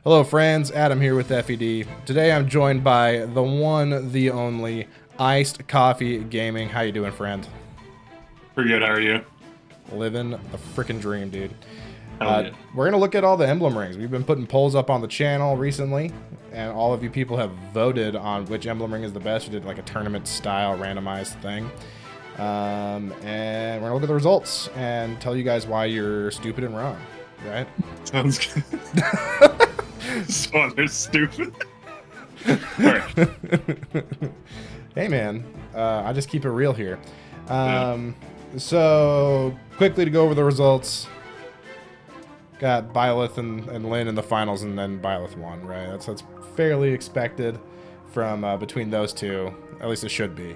Hello friends, Adam here with FED. Today I'm joined by the one, the only, Iced Coffee Gaming. How you doing, friend? Pretty good, how are you? Living a freaking dream, dude. Hell yeah. We're gonna look at all the emblem rings. We've been putting polls up on the channel recently, and all of you people have voted on which emblem ring is the best. We did like a tournament-style randomized thing. And we're gonna look at the results and tell you guys why you're stupid and wrong, right? Sounds good. So they're stupid. Alright. Hey man, I just keep it real here. So quickly to go over the results. Got Bileth and Lynn in the finals, and then Bileth won, right? That's fairly expected from between those two. At least it should be.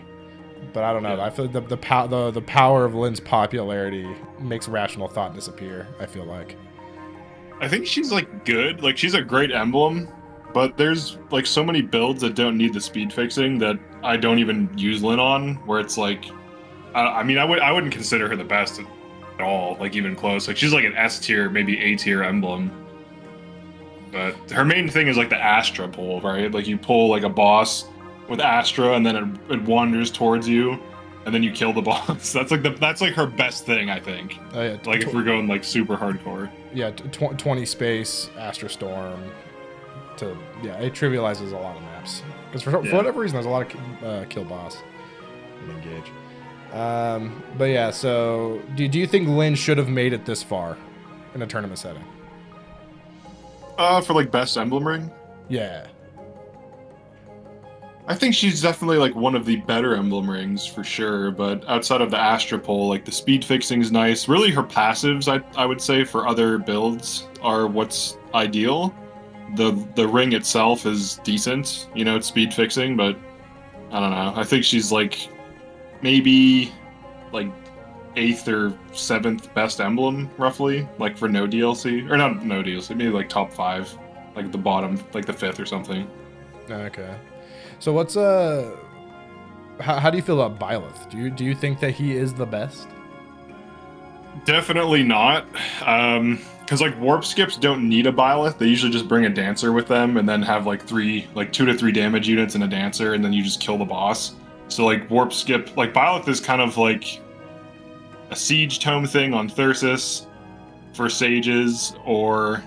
But I don't know. Yeah. I feel like the power of Lynn's popularity makes rational thought disappear, I feel like. I think she's like good. Like she's a great emblem, but there's like so many builds that don't need the speed fixing that I don't even use Lynn on, where it's like I mean I wouldn't consider her the best at all, like even close. Like she's like an S tier, maybe A tier emblem. But her main thing is like the Astra pull, right? Like you pull like a boss with Astra and then it wanders towards you and then you kill the boss. That's like her best thing, I think. Oh, yeah, Like if we're going like super hardcore. Yeah, 20 space, Astra Storm. It trivializes a lot of maps. Because for whatever reason, there's a lot of kill boss and engage. But yeah, so do you think Lynn should have made it this far in a tournament setting? For like best emblem ring, Yeah. I think she's definitely like one of the better emblem rings for sure. But outside of the Astra pull, like the speed fixing is nice. Really, her passives, I would say, for other builds are what's ideal. The ring itself is decent, you know, it's speed fixing, but I don't know. I think she's like maybe like 8th or 7th best emblem, roughly, like for no DLC. Or not no DLC, maybe like top 5, like the bottom, like the 5th or something. Okay. So what's how do you feel about Bileth? Do you think that he is the best? Definitely not. Because like warp skips don't need a Bileth. They usually just bring a dancer with them and then have like 2 to 3 damage units and a dancer, and then you just kill the boss. So like warp skip, like Bileth is kind of like a siege tome thing on Thyrsus for sages, or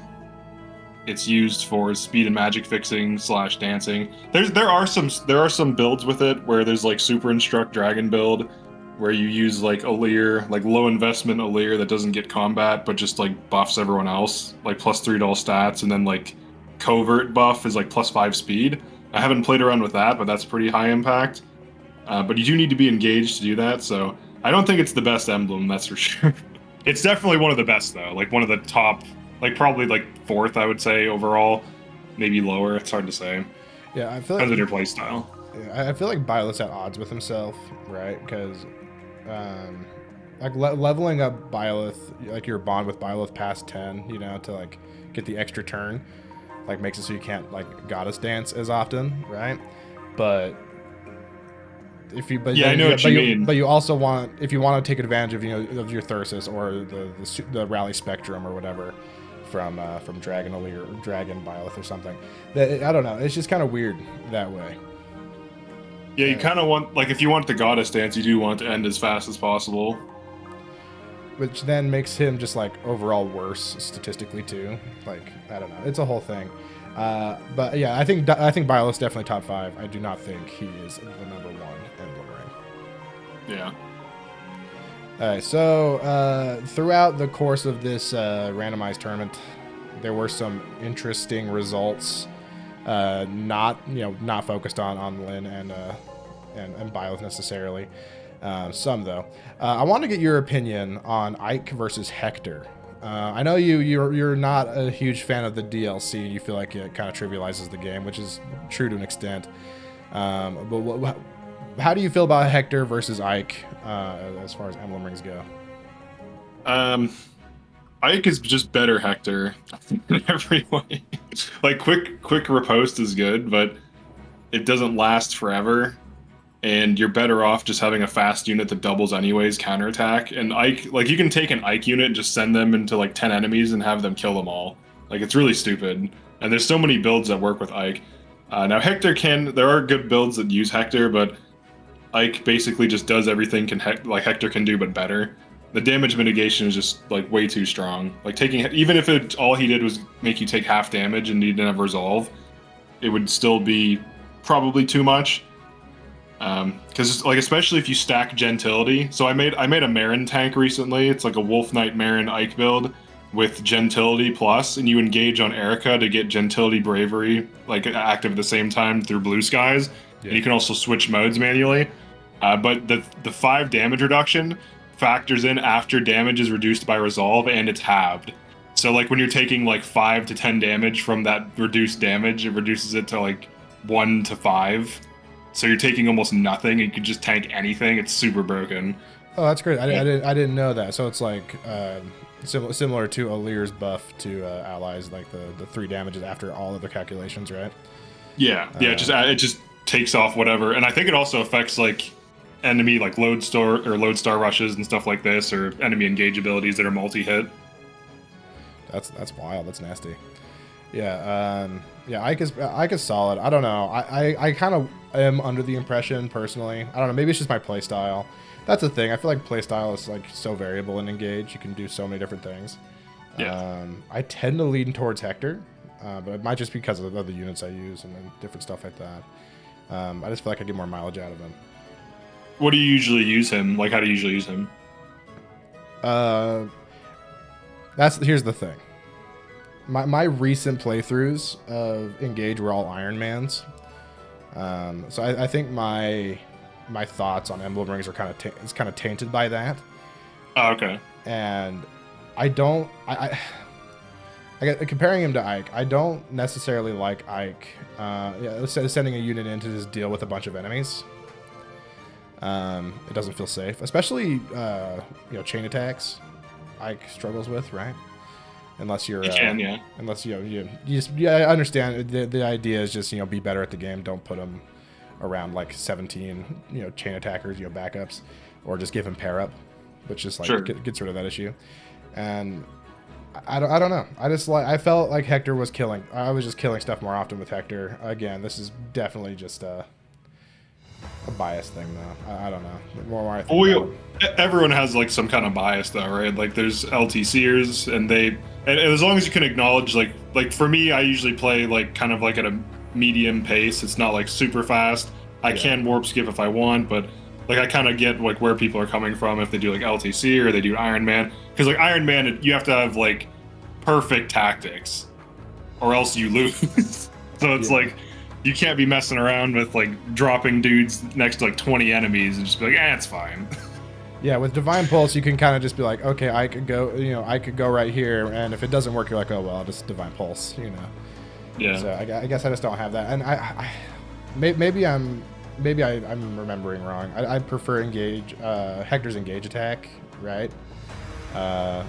it's used for speed and magic fixing / dancing. There are some builds with it where there's like super instruct dragon build where you use like Alir, like low investment Alir that doesn't get combat but just like buffs everyone else, like +3 to all stats, and then like covert buff is like +5 speed. I haven't played around with that, but that's pretty high impact. But you do need to be engaged to do that, so I don't think it's the best emblem, that's for sure. It's definitely one of the best though, like one of the top, like probably like 4th, I would say overall, maybe lower. It's hard to say. Yeah, I feel like Depends on your play style. Yeah, I feel like Bileth's at odds with himself, right? Because, like leveling up Bileth, like your bond with Bileth past 10, you know, to like get the extra turn, like makes it so you can't like goddess dance as often, right? But I know what you mean. But you also want, if you want to take advantage of of your Thyrsus or the rally spectrum or whatever from Dragon Alir or Dragon Bileth or something, that I don't know, it's just kind of weird that way. Yeah, you kind of want, like, if you want the goddess dance, you do want it to end as fast as possible. Which then makes him just like overall worse statistically too. Like, I don't know, it's a whole thing. But yeah, I think Bileth's definitely top 5. I do not think he is the number 1 emblem ring. Yeah. All right, so throughout the course of this randomized tournament, there were some interesting results. Not focused on Lynn and Bileth necessarily. Some though. I want to get your opinion on Ike versus Hector. I know you're not a huge fan of the DLC. You feel like it kind of trivializes the game, which is true to an extent. But how do you feel about Hector versus Ike as far as emblem rings go? Ike is just better Hector in every way. Like quick riposte is good, but it doesn't last forever. And you're better off just having a fast unit that doubles anyways, counterattack. And Ike, like you can take an Ike unit and just send them into like 10 enemies and have them kill them all. Like it's really stupid. And there's so many builds that work with Ike. Now Hector there are good builds that use Hector, but Ike basically just does everything like Hector can do, but better. The damage mitigation is just like way too strong. Like even if all he did was make you take half damage and you didn't have resolve, it would still be probably too much. Because like especially if you stack gentility. So I made a Marin tank recently. It's like a Wolf Knight Marin Ike build with gentility plus, and you engage on Erica to get gentility bravery like active at the same time through blue skies. Yeah. And you can also switch modes manually. But the 5 damage reduction factors in after damage is reduced by resolve, and it's halved. So like when you're taking like 5 to 10 damage from that reduced damage, it reduces it to like 1 to 5. So you're taking almost nothing. You can just tank anything. It's super broken. Oh, that's great. I didn't know that. So it's like similar to Alir's buff to allies, like the 3 damages after all other calculations, right? Yeah, it just takes off whatever, and I think it also affects like enemy like lodestar rushes and stuff like this, or enemy engage abilities that are multi-hit. That's wild. That's nasty. Yeah, Ike is solid. I don't know. I kind of am under the impression personally. I don't know. Maybe it's just my play style. That's the thing. I feel like play style is like so variable in Engage. You can do so many different things. Yeah. I tend to lean towards Hector, but it might just be because of the other units I use and then different stuff like that. I just feel like I get more mileage out of him. What do you usually use him? Like, how do you usually use him? Here's the thing. My recent playthroughs of Engage were all Iron Mans. So I think my thoughts on Emblem Rings are kind of tainted by that. Oh, okay. And I comparing him to Ike, I don't necessarily like Ike. Sending a unit in to just deal with a bunch of enemies. It doesn't feel safe, especially chain attacks. Ike struggles with, right? Unless you're unless you just I understand the idea is just be better at the game. Don't put him around like 17 chain attackers, backups, or just give him pair up, which just like gets rid of that issue. And I don't know. I felt like Hector was killing. I was just killing stuff more often with Hector. Again, this is definitely just a bias thing though. I don't know. Everyone has like some kind of bias though, right? Like there's LTCers and as long as you can acknowledge like for me, I usually play like kind of like at a medium pace. It's not like super fast. I can warp skip if I want, but like I kind of get like where people are coming from if they do like LTC or they do Iron Man, because like Iron Man you have to have like perfect tactics or else you lose. So it's like you can't be messing around with like dropping dudes next to like 20 enemies and just be like, it's fine. Yeah, with Divine Pulse, you can kind of just be like, okay, I could go right here, and if it doesn't work, you're like, oh well, I'll just Divine Pulse, Yeah. So I guess I just don't have that, and maybe I'm remembering wrong. I prefer Engage, Hector's Engage attack, right?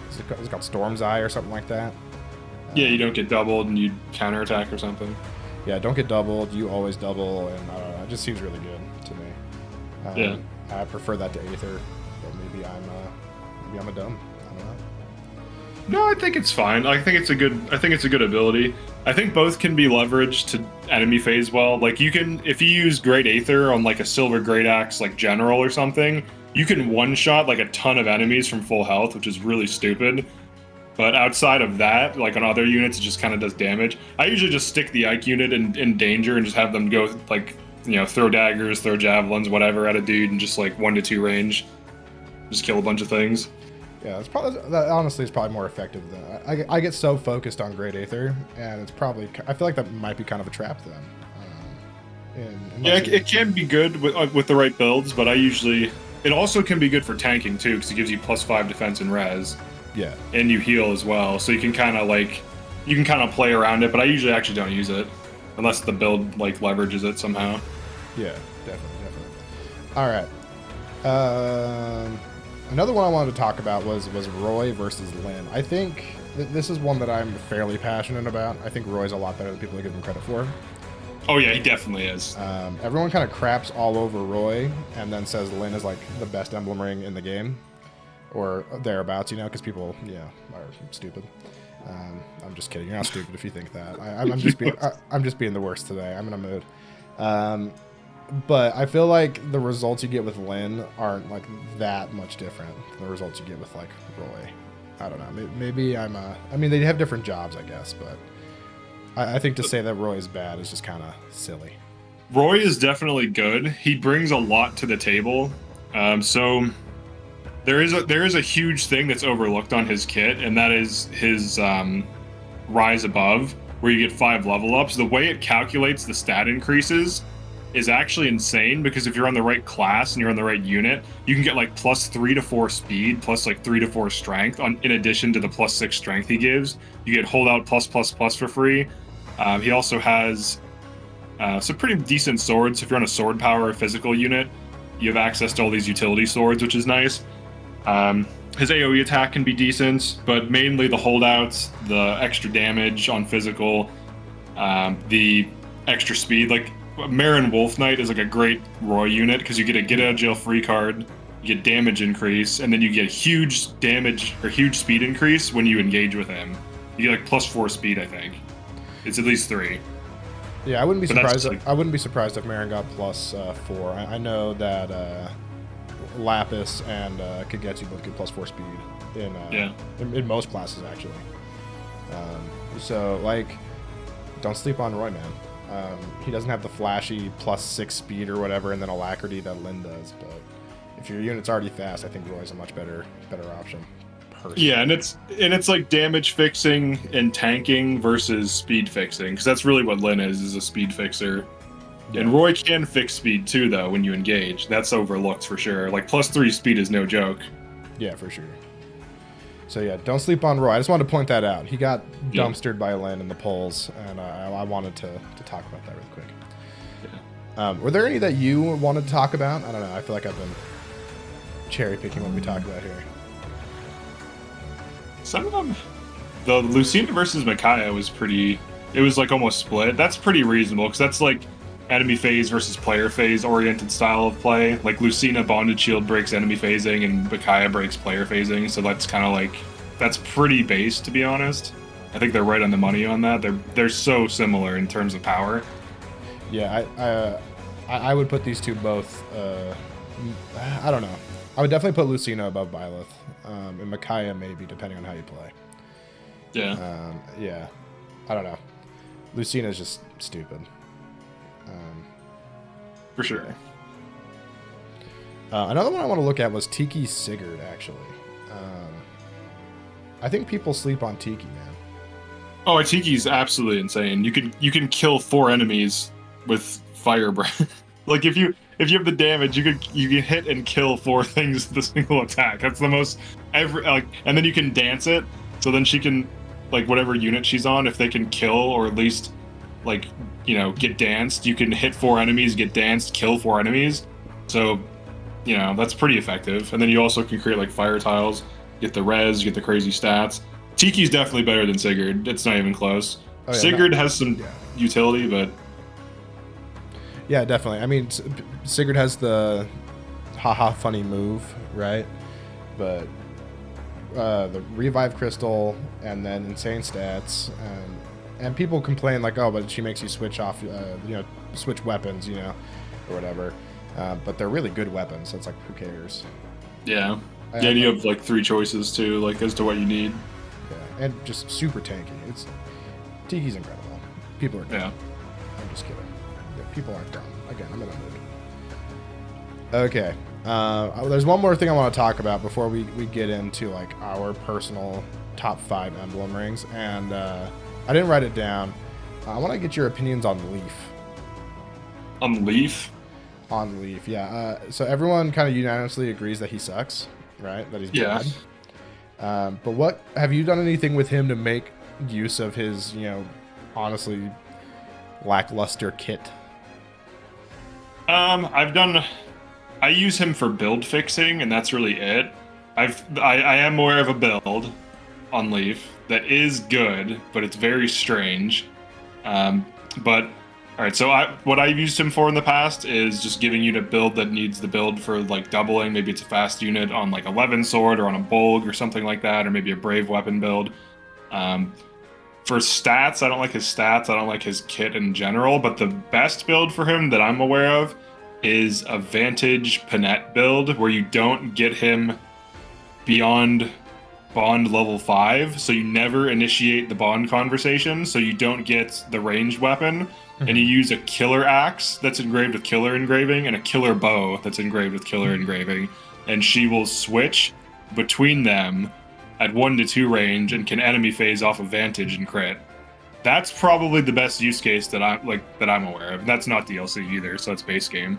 Is it called Storm's Eye or something like that? Yeah, you don't get doubled and you counterattack or something. Yeah, don't get doubled. You always double, and I don't know. It just seems really good to me. I prefer that to Aether, but maybe I'm a dumb. I don't know. No, I think it's fine. I think it's a good ability. I think both can be leveraged to enemy phase well. Like you can, if you use Great Aether on like a Silver Great Axe like general or something, you can one shot like a ton of enemies from full health, which is really stupid. But outside of that, like on other units, it just kind of does damage. I usually just stick the Ike unit in danger and just have them go like, throw daggers, throw javelins, whatever at a dude, and just like 1 to 2 range, just kill a bunch of things. Yeah, that honestly is probably more effective than I get so focused on Great Aether, and it's probably I feel like that might be kind of a trap then. It can be good with the right builds, but it also can be good for tanking too, because it gives you +5 defense and res. Yeah. And you heal as well, so you can kind of play around it, but I usually actually don't use it unless the build like leverages it somehow. Yeah, definitely. All right. Another one I wanted to talk about was Roy versus Lyn. I think this is one that I'm fairly passionate about. I think Roy's a lot better than people give him credit for. Oh yeah, he definitely is. Everyone kind of craps all over Roy and then says Lyn is like the best emblem ring in the game, or thereabouts, because people, are stupid. I'm just kidding. You're not stupid if you think that. I'm just being the worst today. I'm in a mood. But I feel like the results you get with Lynn aren't like that much different than the results you get with like Roy. I don't know. Maybe I mean, they have different jobs, I guess, but I think to say that Roy is bad is just kind of silly. Roy is definitely good. He brings a lot to the table. So there is a huge thing that's overlooked on his kit, and that is his Rise Above, where you get 5 level ups. The way it calculates the stat increases is actually insane, because if you're on the right class and you're on the right unit, you can get like +3 to 4 speed, plus like 3 to 4 strength, in addition to the +6 strength he gives. You get holdout +++ for free. He also has some pretty decent swords. If you're on a sword power or physical unit, you have access to all these utility swords, which is nice. His AoE attack can be decent, but mainly the holdouts, the extra damage on physical, the extra speed. Like, Marin Wolf Knight is like a great Roy unit, because you get a get out of jail free card, you get damage increase, and then you get huge damage or huge speed increase when you engage with him. You get like +4 speed, I think. It's at least 3. Yeah, I wouldn't be surprised. I wouldn't be surprised if Marin got +4. I know that Lapis and Kagetsu both get +4 speed in most classes, actually. So like, don't sleep on Roy, man. He doesn't have the flashy +6 speed or whatever, and then alacrity that Lynn does. But if your unit's already fast, I think Roy's a much better option. Personally. Yeah, and it's like damage fixing and tanking versus speed fixing, because that's really what Lynn is a speed fixer. Yeah. And Roy can fix speed too, though, when you engage. That's overlooked for sure. Like, +3 speed is no joke. Yeah, for sure. So yeah, don't sleep on Roy. I just wanted to point that out. He got dumpstered by Lynn in the polls, and I wanted to talk about that really quick. Yeah. Were there any that you wanted to talk about? I don't know. I feel like I've been cherry picking what we talked about here. Some of them, the Lucina versus Makaya was pretty. It was like almost split. That's pretty reasonable, because that's like enemy phase versus player phase oriented style of play. Like, Lucina Bonded Shield breaks enemy phasing, and Makaya breaks player phasing. So that's kind of like, that's pretty base, to be honest. I think they're right on the money on that. They're so similar in terms of power. Yeah, I would put these two both. I don't know. I would definitely put Lucina above Bileth, and Makaya maybe, depending on how you play. Yeah. Yeah. I don't know. Lucina is just stupid. For sure. Another one I want to look at was Tiki Sigurd, actually. I think people sleep on Tiki, man. Oh, Tiki's absolutely insane. You can kill 4 enemies with Fire Breath. Like, if you have the damage, you can hit and kill 4 things with a single attack. That's the most and then you can dance it. So then she can, like, whatever unit she's on, if they can kill or at least, like, you know, get danced, you can hit 4 enemies, get danced, kill 4 enemies. So, you know, that's pretty effective. And then you also can create like fire tiles, get the res, get the crazy stats. Tiki's definitely better than Sigurd. It's not even close. Oh, yeah, Sigurd has some utility, but yeah, definitely. I mean, Sigurd has the haha funny move, right? But the revive crystal and then insane stats, and people complain like, oh, but she makes you switch off, switch weapons, or whatever. But they're really good weapons, so it's like, who cares? Yeah. And you have like 3 choices too, like as to what you need. Yeah, and just super tanky. Tiki's incredible. People are dumb. Yeah. I'm just kidding. Yeah, people aren't dumb. Again, I'm in a mood. Okay. There's one more thing I want to talk about before we get into like our personal top 5 emblem rings, and I didn't write it down. I want to get your opinions on Leaf. On Leaf? On Leaf, yeah. So everyone kind of unanimously agrees that he sucks, right? That he's bad. But what have you done anything with him to make use of his, honestly lackluster kit? I use him for build fixing, and that's really it. I am aware of a build on Leaf that is good, but it's very strange. But all right, so what I've used him for in the past is just giving you a build that needs the build for like doubling. Maybe it's a fast unit on like 11 sword or on a Bolg or something like that, or maybe a brave weapon build. For stats, I don't like his stats. I don't like his kit in general. But the best build for him that I'm aware of is a Vantage Panette build where you don't get him beyond bond level 5, so you never initiate the bond conversation, so you don't get the ranged weapon, and you use a killer axe that's engraved with killer engraving and a killer bow that's engraved with killer engraving, and she will switch between them at 1 to 2 range and can enemy phase off of Vantage and crit. That's probably the best use case that I'm aware of. That's not DLC either, so it's base game.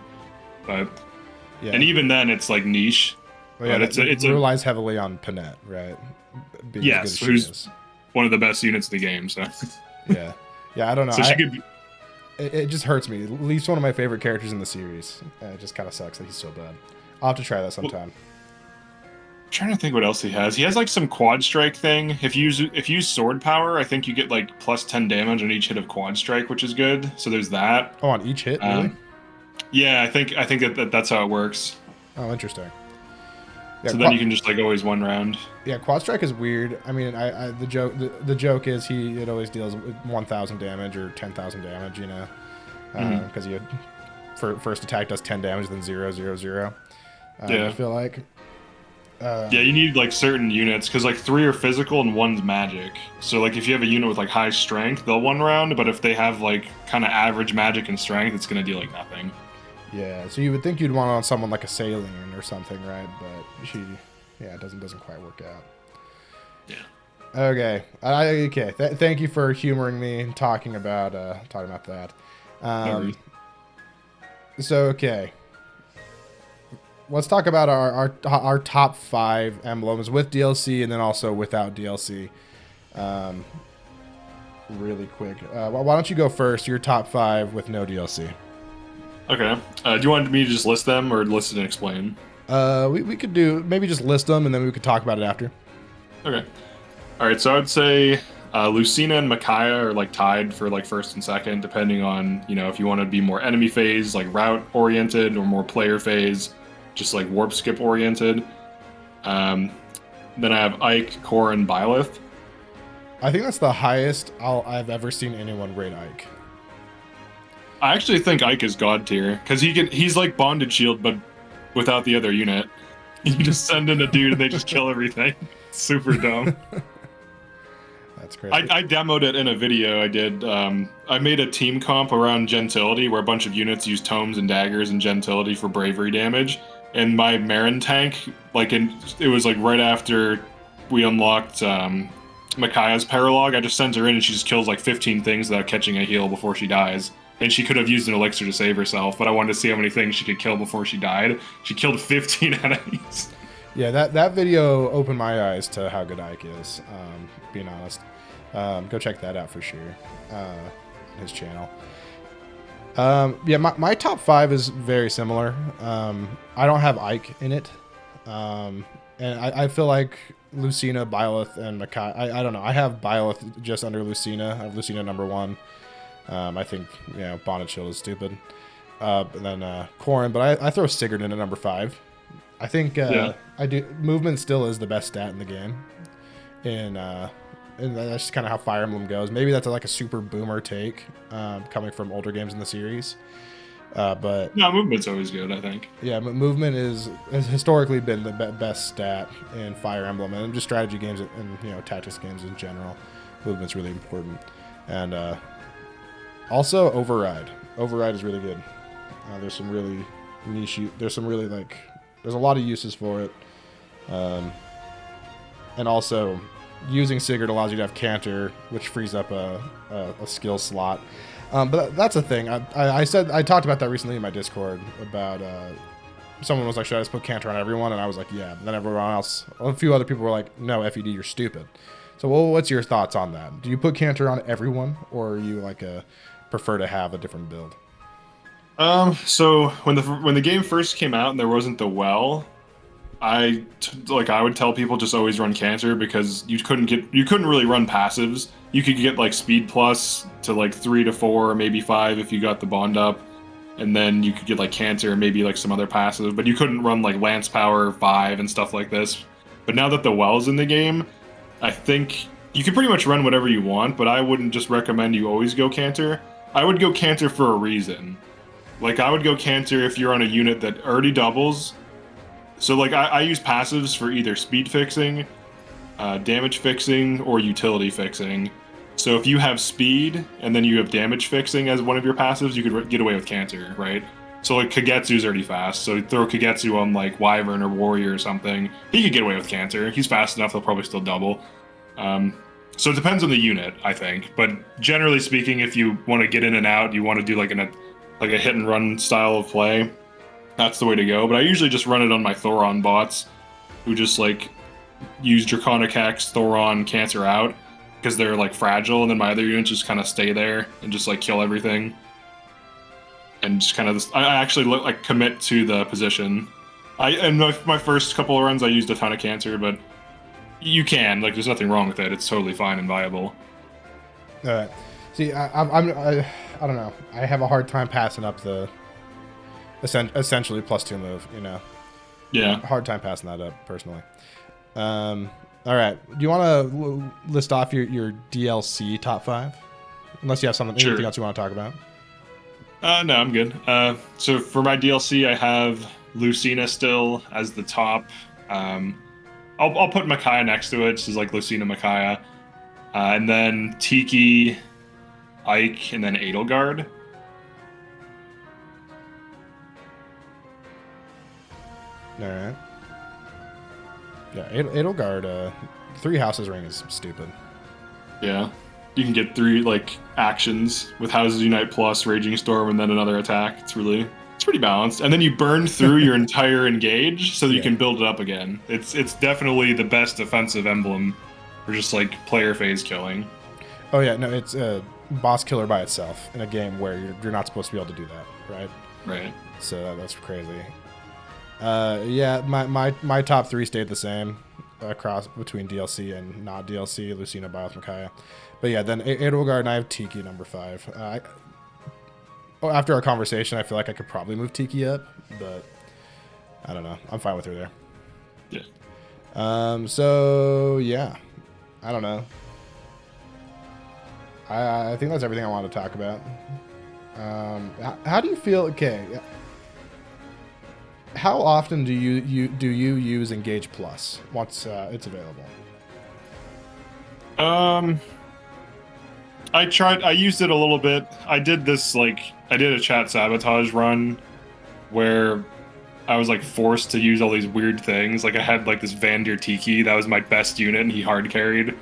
But Yeah. and even then, it's like niche. Well, yeah, but it relies heavily on Panette, right? Being Yes, who's one of the best units in the game. So yeah, I don't know. So she could. It just hurts me. At least one of my favorite characters in the series. It just kind of sucks that he's so bad. I'll have to try that sometime. I'm trying to think what else he has. He has like some quad strike thing. If you use sword power, I think you get like plus 10 damage on each hit of quad strike, which is good. So there's that. Oh, on each hit, really? Yeah, I think that's how it works. Oh, interesting. Yeah, so then you can just like always one round. Yeah, quad strike is weird. I mean, the joke is it always deals 1,000 damage or 10,000 damage, you know, because first attack does 10 damage, then 0, 0, 0. Yeah, I feel like. Yeah, you need like certain units because like 3 are physical and 1's magic. So like if you have a unit with like high strength, they'll one round. But if they have like kind of average magic and strength, it's gonna deal like nothing. Yeah, so you would think you'd want on someone like a Saline or something, right? But it doesn't quite work out. Yeah. Okay. Okay. Thank you for humoring me and talking about that. So okay, let's talk about our top 5 emblems with DLC and then also without DLC. Really quick. Why don't you go first? Your top 5 with no DLC. Okay. Do you want me to just list them or list and explain? We could do maybe just list them and then we could talk about it after. Okay. All right. So I would say Lucina and Makaya are like tied for like first and second, depending on if you want to be more enemy phase, like route oriented, or more player phase, just like warp skip oriented. Then I have Ike, Core, and Bileth. I think that's the highest I've ever seen anyone rate Ike. I actually think Ike is god tier because he's like bonded shield, but without the other unit. You just send in a dude and they just kill everything. It's super dumb. That's crazy. I demoed it in a video I did. I made a team comp around gentility where a bunch of units use tomes and daggers and gentility for bravery damage. And my Marin tank, it was like right after we unlocked Makaya's paralog, I just sent her in and she just kills like 15 things without catching a heal before she dies. And she could have used an elixir to save herself, but I wanted to see how many things she could kill before she died. She killed 15 enemies. Yeah, that video opened my eyes to how good Ike is, being honest. Go check that out for sure, his channel. Yeah, my top 5 is very similar. I don't have Ike in it. And I feel like Lucina, Bileth, and Makaya. I don't know. I have Bileth just under Lucina. I have Lucina number 1. I think Bonded Shield is stupid. And then Corrin, but I throw Sigurd in at number 5. I think I do. Movement still is the best stat in the game, and that's just kind of how Fire Emblem goes. Maybe that's like a super boomer take coming from older games in the series. But no, movement's always good, I think. Yeah, but movement has historically been the best stat in Fire Emblem and just strategy games and tactics games in general. Movement's really important, and also Override. Override is really good. There's some really niche. There's some really there's a lot of uses for it, and also using Sigurd allows you to have Canter, which frees up a skill slot. But that's a thing. I talked about that recently in my Discord about someone was like, should I just put Canter on everyone? And I was like, yeah. And then everyone else, a few other people were like, no, FED, you're stupid. So what's your thoughts on that? Do you put Canter on everyone, or are you prefer to have a different build? So when the game first came out and there wasn't the well, I would tell people just always run Canter because you couldn't really run passives. You could get like speed plus to like 3 to 4, maybe 5 if you got the bond up, and then you could get like Canter and maybe like some other passive, but you couldn't run like Lance Power 5 and stuff like this. But now that the well's in the game, I think You can pretty much run whatever you want, but I wouldn't just recommend you always go Cantor. I would go Cantor for a reason. Like, I would go Cantor if you're on a unit that already doubles. So, like, I use passives for either speed fixing, damage fixing, or utility fixing. So if you have speed and then you have damage fixing as one of your passives, you could get away with Cantor, right? So like Kagetsu's already fast, so throw Kagetsu on like Wyvern or Warrior or something. He could get away with Cantor. He's fast enough; he'll probably still double. So it depends on the unit, I think. But generally speaking, if you want to get in and out, you want to do like a hit and run style of play, that's the way to go. But I usually just run it on my Thoron bots, who just like use Draconic Hex, Thoron, Cancer out, because they're like fragile, and then my other units just kind of stay there and just like kill everything. And just kind of, I actually like commit to the position. In my first couple of runs, I used a ton of Cancer, but you can, like, there's nothing wrong with it. It's totally fine and viable. All right. See, I don't know. I have a hard time passing up the essentially +2 move. You know. Yeah. Hard time passing that up personally. All right. Do you want to list off your DLC top 5? Unless you have something, anything else you want to talk about. No, I'm good. So for my DLC, I have Lucina still as the top. I'll put Makaya next to it. This is like Lucina Makaya. And then Tiki, Ike, and then Edelgard. All right. Yeah, Edelgard, 3 houses ring is stupid. Yeah. You can get 3 like actions with Houses Unite plus Raging Storm and then another attack. It's pretty balanced. And then you burn through your entire engage so that you can build it up again. It's definitely the best defensive emblem for just like player phase killing. Oh yeah, no, it's a boss killer by itself in a game where you're not supposed to be able to do that, right? Right. So that's crazy. Yeah, my top 3 stayed the same across between DLC and not DLC, Lucina, Bileth, Makaya. But yeah, then Edelgard and I have Tiki number 5. After our conversation, I feel like I could probably move Tiki up, but I don't know. I'm fine with her there. Yeah. So yeah, I don't know. I think that's everything I wanted to talk about. How do you feel? Okay. How often do you use Engage Plus once it's available? I used it a little bit. I did a chat sabotage run where I was like forced to use all these weird things. Like I had like this Vandir Tiki that was my best unit and he hard carried.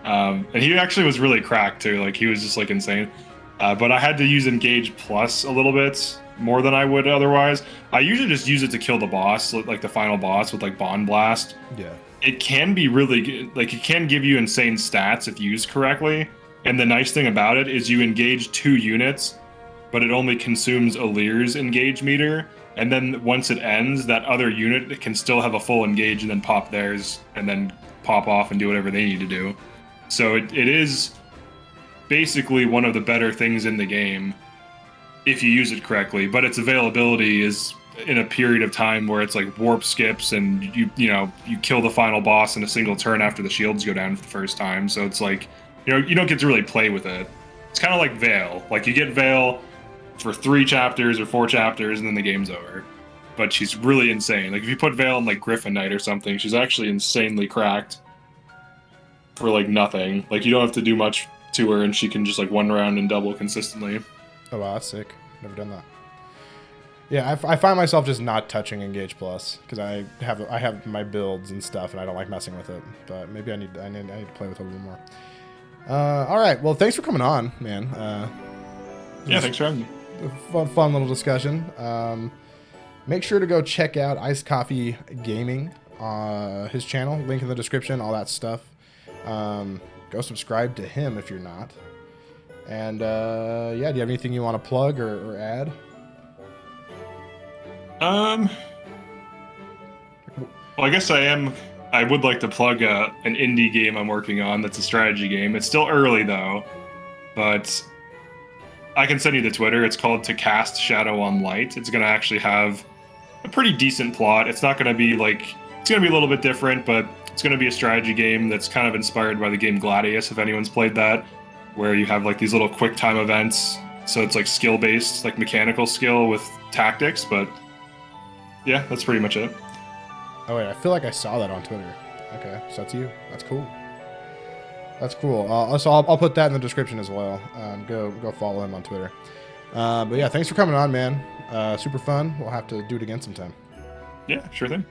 And he actually was really cracked too. Like he was just like insane. But I had to use Engage Plus a little bit more than I would otherwise. I usually just use it to kill the boss, like the final boss with like Bond Blast. Yeah. It can be really good. Like it can give you insane stats if used correctly. And the nice thing about it is you engage 2 units, but it only consumes Alir's engage meter. And then once it ends, that other unit can still have a full engage and then pop theirs and then pop off and do whatever they need to do. So it is basically one of the better things in the game if you use it correctly. But its availability is in a period of time where it's like warp skips and you kill the final boss in a single turn after the shields go down for the first time. So it's like, you don't get to really play with it. It's kind of like Veil. Like you get Veil for 3 chapters or 4 chapters and then the game's over. But she's really insane. Like if you put Veil in like Griffin Knight or something, she's actually insanely cracked for like nothing. Like you don't have to do much to her and she can just like 1 round and double consistently. Oh wow, that's sick. Never done that. Yeah, I find myself just not touching Engage Plus because I have my builds and stuff and I don't like messing with it. But maybe I need to play with it a little more. All right. Well, thanks for coming on, man. Yeah, thanks for having me. Fun little discussion. Make sure to go check out Iced Coffee Gaming, his channel, link in the description, all that stuff. Go subscribe to him if you're not. And yeah, do you have anything you want to plug or add? Well, I guess I would like to plug an indie game I'm working on that's a strategy game. It's still early, though, but I can send you the Twitter. It's called To Cast Shadow on Light. It's going to actually have a pretty decent plot. It's not going to be like... It's going to be a little bit different, but It's going to be a strategy game that's kind of inspired by the game Gladius, if anyone's played that, where you have like these little quick time events. So it's like skill based, like mechanical skill with tactics. But yeah, that's pretty much it. Oh wait, I feel like I saw that on Twitter. Okay, so that's you. That's cool. That's cool. So I'll put that in the description as well. Go follow him on Twitter. But yeah, thanks for coming on, man. Super fun. We'll have to do it again sometime. Yeah, sure thing.